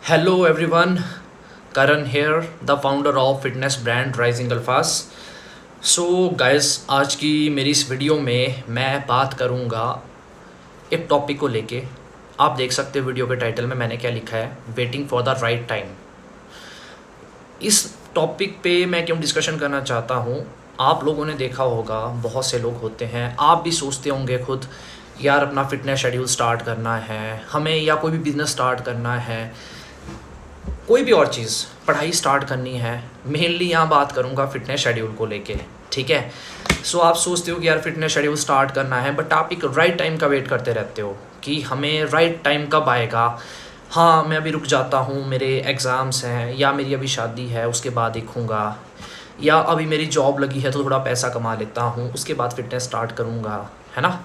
Hello everyone, Karan here, the founder of fitness brand Rising Alphas. So guys, आज की मेरी इस वीडियो में मैं बात करूंगा एक टॉपिक को लेके। आप देख सकते हो वीडियो के टाइटल में मैंने क्या लिखा है, waiting for the right time. इस टॉपिक पे मैं क्यों डिस्कशन करना चाहता हूँ, आप लोगों ने देखा होगा बहुत से लोग होते हैं, आप भी सोचते होंगे खुद, यार अपना फिटनेस शेड्यूल स्टार्ट करना है हमें, या कोई भी बिज़नेस स्टार्ट करना है, कोई भी और चीज़, पढ़ाई स्टार्ट करनी है। मेनली यहाँ बात करूँगा फिटनेस शेड्यूल को लेके, ठीक है। सो आप सोचते हो कि यार फिटनेस शेड्यूल स्टार्ट करना है, बट आप एक राइट टाइम का वेट करते रहते हो कि हमें राइट टाइम कब आएगा। हाँ, मैं अभी रुक जाता हूँ, मेरे एग्ज़ाम्स हैं, या मेरी अभी शादी है उसके बाद देखूँगा, या अभी मेरी जॉब लगी है तो थोड़ा पैसा कमा लेता हूँ उसके बाद फिटनेस स्टार्ट करूँगा, है ना।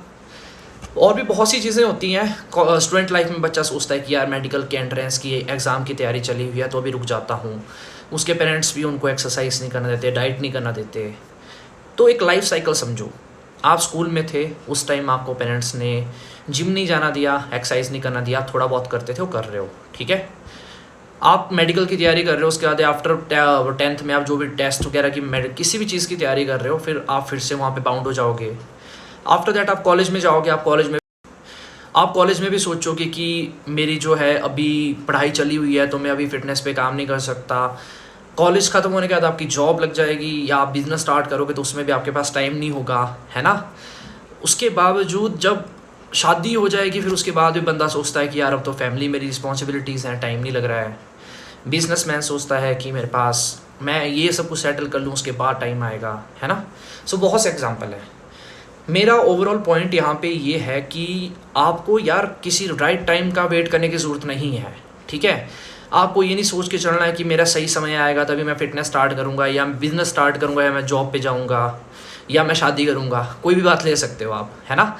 और भी बहुत सी चीज़ें होती हैं। स्टूडेंट लाइफ में बच्चा सोचता है कि यार मेडिकल के एंट्रेंस की एग्ज़ाम की तैयारी चली हुई है तो अभी रुक जाता हूँ। उसके पेरेंट्स भी उनको एक्सरसाइज नहीं करना देते, डाइट नहीं करना देते। तो एक लाइफ साइकिल समझो। आप स्कूल में थे उस टाइम आपको पेरेंट्स ने जिम नहीं जाना दिया, एक्सरसाइज नहीं करना दिया, थोड़ा बहुत करते थे वो कर रहे हो, ठीक है। आप मेडिकल की तैयारी कर रहे हो, उसके बाद आफ्टर 10th में आप जो भी टेस्ट वगैरह की किसी भी चीज़ की तैयारी कर रहे हो, फिर आप फिर से वहाँ पे बाउंड हो जाओगे। आफ्टर दैट आप कॉलेज में जाओगे, आप कॉलेज में भी सोचोगे कि मेरी जो है अभी पढ़ाई चली हुई है तो मैं अभी फ़िटनेस पे काम नहीं कर सकता। कॉलेज ख़त्म होने के बाद आपकी जॉब लग जाएगी या आप बिज़नेस स्टार्ट करोगे तो उसमें भी आपके पास टाइम नहीं होगा, है ना। उसके बावजूद जब शादी हो जाएगी फिर उसके बाद भी बंदा सोचता है कि यार अब तो फैमिली मेरी रिस्पॉन्सिबिलिटीज़ हैं, टाइम नहीं लग रहा है। बिजनेसमैन सोचता है कि मेरे पास मैं ये सब कुछ सेटल कर लूँ उसके बाद टाइम आएगा, है ना। सो बहुत से एग्जाम्पल है। मेरा ओवरऑल पॉइंट यहाँ पे ये है कि आपको यार किसी राइट टाइम का वेट करने की ज़रूरत नहीं है, ठीक है। आपको ये नहीं सोच के चलना है कि मेरा सही समय आएगा तभी मैं फ़िटनेस स्टार्ट करूँगा, या मैं बिज़नेस स्टार्ट करूँगा, या मैं जॉब पे जाऊँगा, या मैं शादी करूँगा। कोई भी बात ले सकते हो आप, है ना।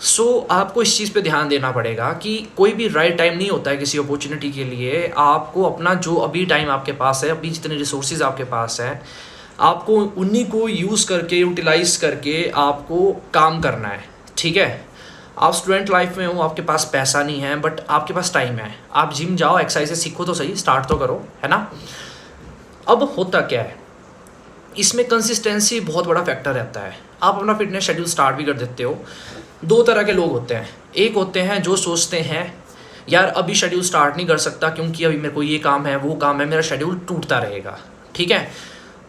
सो आपको इस चीज़ पे ध्यान देना पड़ेगा कि कोई भी राइट टाइम नहीं होता है किसी अपॉर्चुनिटी के लिए। आपको अपना जो अभी टाइम आपके पास है, अभी जितने रिसोर्सेज आपके पास है, आपको उन्हीं को यूज़ करके, यूटिलाइज करके आपको काम करना है, ठीक है। आप स्टूडेंट लाइफ में हो, आपके पास पैसा नहीं है बट आपके पास टाइम है, आप जिम जाओ, एक्सरसाइज सीखो तो सही, स्टार्ट तो करो, है ना। अब होता क्या है, इसमें कंसिस्टेंसी बहुत बड़ा फैक्टर रहता है। आप अपना फिटनेस शेड्यूल स्टार्ट भी कर देते हो। दो तरह के लोग होते हैं। एक होते हैं जो सोचते हैं यार अभी शेड्यूल स्टार्ट नहीं कर सकता क्योंकि अभी मेरे को ये काम है, वो काम है, मेरा शेड्यूल टूटता रहेगा, ठीक है।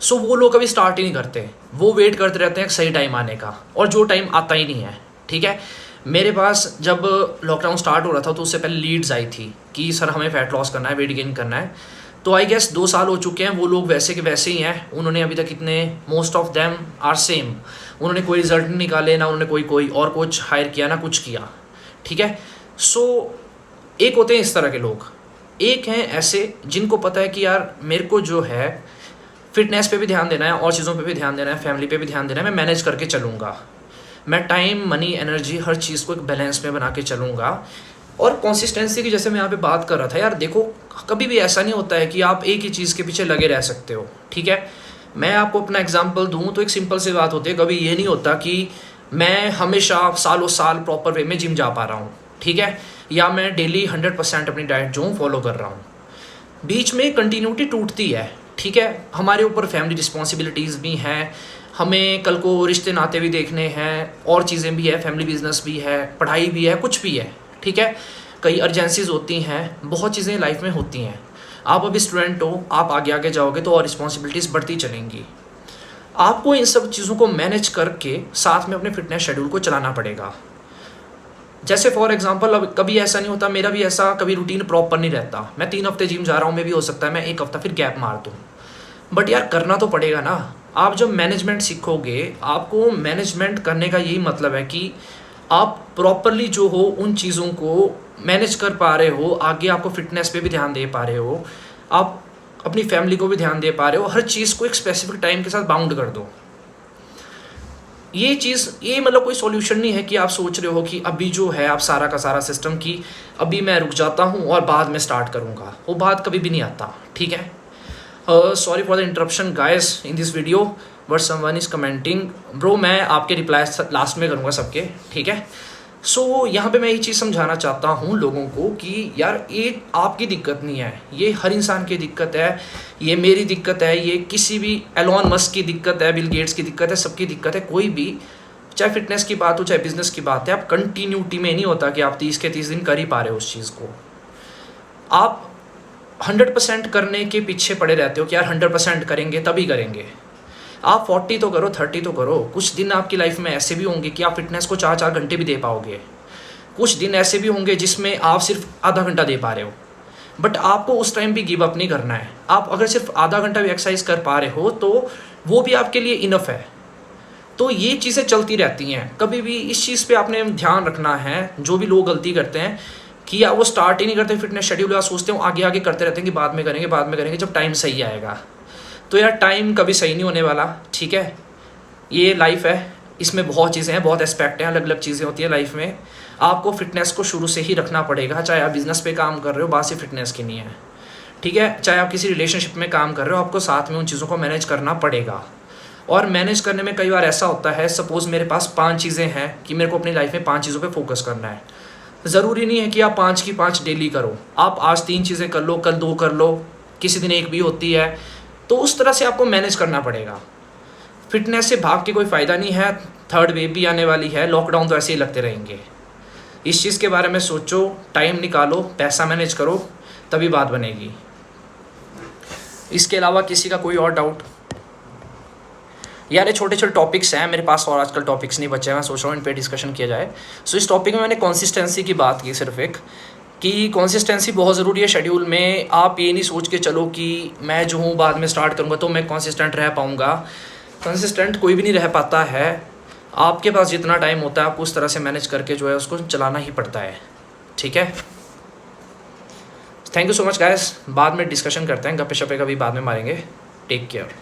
सो वो लोग कभी स्टार्ट ही नहीं करते, वो वेट करते रहते हैं सही टाइम आने का, और जो टाइम आता ही नहीं है, ठीक है। मेरे पास जब लॉकडाउन स्टार्ट हो रहा था तो उससे पहले लीड्स आई थी कि सर हमें फैट लॉस करना है, वेट गेन करना है। तो आई गेस 2 साल हो चुके हैं, वो लोग वैसे के वैसे ही हैं। उन्होंने अभी तक इतने, most of them are same, उन्होंने कोई रिजल्ट नहीं निकाले, ना उन्होंने कोई और कोच हायर किया, ना कुछ किया, ठीक है। सो एक होते हैं इस तरह के लोग, एक हैं ऐसे जिनको पता है कि यार मेरे को जो है फिटनेस पे भी ध्यान देना है और चीज़ों पे भी ध्यान देना है, फैमिली पे भी ध्यान देना है, मैं मैनेज करके चलूँगा, मैं टाइम, मनी, एनर्जी, हर चीज़ को एक बैलेंस में बना के चलूँगा। और कंसिस्टेंसी की जैसे मैं यहाँ पे बात कर रहा था, यार देखो कभी भी ऐसा नहीं होता है कि आप एक ही चीज़ के पीछे लगे रह सकते हो, ठीक है। मैं आपको अपना एग्जाम्पल दूँ तो एक सिंपल सी बात होती है, कभी ये नहीं होता कि मैं हमेशा सालों साल प्रॉपर वे में जिम जा पा रहा हूँ, ठीक है, या मैं डेली 100% अपनी डाइट जो हूँ फॉलो कर रहा हूँ। बीच में कंटिन्यूटी टूटती है, ठीक है। हमारे ऊपर फैमिली रिस्पॉन्सिबिलिटीज़ भी हैं, हमें कल को रिश्ते नाते भी देखने हैं, और चीज़ें भी है, फैमिली बिजनेस भी है, पढ़ाई भी है, कुछ भी है, ठीक है। कई अर्जेंसीज होती हैं, बहुत चीज़ें लाइफ में होती हैं। आप अभी स्टूडेंट हो, आप आगे आगे जाओगे तो और रिस्पॉन्सिबिलिटीज़ बढ़ती चलेंगी। आपको इन सब चीज़ों को मैनेज करके साथ में अपने फिटनेस शेड्यूल को चलाना पड़ेगा। जैसे फॉर एग्जांपल, अब कभी ऐसा नहीं होता, मेरा भी ऐसा कभी रूटीन प्रॉपर नहीं रहता। मैं 3 हफ्ते जिम जा रहा हूँ, मैं भी हो सकता है मैं 1 हफ्ता फिर गैप मार दूँ, बट यार करना तो पड़ेगा ना। आप जब मैनेजमेंट सीखोगे, आपको मैनेजमेंट करने का यही मतलब है कि आप प्रॉपरली जो हो उन चीज़ों को मैनेज कर पा रहे हो, आगे आपको फिटनेस पे भी ध्यान दे पा रहे हो, आप अपनी फैमिली को भी ध्यान दे पा रहे हो, हर चीज़ को एक स्पेसिफिक टाइम के साथ बाउंड कर दो। ये चीज़, ये मतलब कोई सॉल्यूशन नहीं है कि आप सोच रहे हो कि अभी जो है आप सारा का सारा सिस्टम की अभी मैं रुक जाता हूँ और बाद में स्टार्ट करूँगा, वो बात कभी भी नहीं आता, ठीक है। Sorry for the interruption guys in this video, but someone is commenting. Bro मैं आपके रिप्लाई लास्ट में करूँगा सबके, ठीक है। सो यहाँ पे मैं ये चीज़ समझाना चाहता हूँ लोगों को कि यार ये आपकी दिक्कत नहीं है, ये हर इंसान की दिक्कत है, ये मेरी दिक्कत है, ये किसी भी एलॉन मस्क की दिक्कत है, बिल गेट्स की दिक्कत है, सबकी दिक्कत है। कोई भी, चाहे फिटनेस की बात हो चाहे बिजनेस की बात है, आप कंटिन्यूटी में नहीं होता कि आप 30 के 30 दिन कर ही पा रहे हो उस चीज़ को। आप 100% करने के पीछे पड़े रहते हो कि यार 100% करेंगे तभी करेंगे। आप 40 तो करो, 30 तो करो। कुछ दिन आपकी लाइफ में ऐसे भी होंगे कि आप फिटनेस को 4-4 घंटे भी दे पाओगे। कुछ दिन ऐसे भी होंगे जिसमें आप सिर्फ आधा घंटा दे पा रहे हो, बट आपको उस टाइम भी गिव अप नहीं करना है। आप अगर सिर्फ आधा घंटा भी एक्सरसाइज कर पा रहे हो तो वो भी आपके लिए इनफ है। तो ये चीज़ें चलती रहती हैं। कभी भी इस चीज़ पे आपने ध्यान रखना है। जो भी लोग गलती करते हैं कि या वो स्टार्ट ही नहीं करते फिटनेस शेड्यूल, या सोचते हो आगे आगे करते रहते हैं कि बाद में करेंगे, बाद में करेंगे, जब टाइम सही आएगा। तो यार टाइम कभी सही नहीं होने वाला, ठीक है। ये लाइफ है, इसमें बहुत चीज़ें हैं, बहुत एस्पेक्ट हैं, अलग अलग चीज़ें होती हैं लाइफ में। आपको फिटनेस को शुरू से ही रखना पड़ेगा। चाहे आप बिज़नेस पे काम कर रहे हो, बात सिर्फ फिटनेस की नहीं है, ठीक है। चाहे आप किसी रिलेशनशिप में काम कर रहे हो, आपको साथ में उन चीज़ों को मैनेज करना पड़ेगा। और मैनेज करने में कई बार ऐसा होता है, सपोज़ मेरे पास 5 चीज़ें हैं कि मेरे को अपनी लाइफ में 5 चीज़ों पे फोकस करना है। ज़रूरी नहीं है कि आप 5 की 5 डेली करो। आप आज 3 चीज़ें कर लो, कल 2 कर लो, किसी दिन 1 भी होती है। तो उस तरह से आपको मैनेज करना पड़ेगा। फिटनेस से भाग के कोई फ़ायदा नहीं है। थर्ड वेव भी आने वाली है, लॉकडाउन तो ऐसे ही लगते रहेंगे। इस चीज़ के बारे में सोचो, टाइम निकालो, पैसा मैनेज करो, तभी बात बनेगी। इसके अलावा किसी का कोई और डाउट? यार ये छोटे छोटे टॉपिक्स हैं मेरे पास, और आजकल टॉपिक्स नहीं बचे हैं, मैं सोच रहा हूँ इन पे डिस्कशन किया जाए। सो इस टॉपिक में मैंने कंसिस्टेंसी की बात की, सिर्फ एक कि कंसिस्टेंसी बहुत ज़रूरी है शेड्यूल में। आप ये नहीं सोच के चलो कि मैं जो हूँ बाद में स्टार्ट करूँगा तो मैं कंसिस्टेंट रह पाऊँगा। कंसिस्टेंट कोई भी नहीं रह पाता है। आपके पास जितना टाइम होता है आपको उस तरह से मैनेज करके जो है उसको चलाना ही पड़ता है, ठीक है। Thank you so much guys. बाद में डिस्कशन करते हैं, गप्पे शप्पे कभी बाद में मारेंगे। Take care.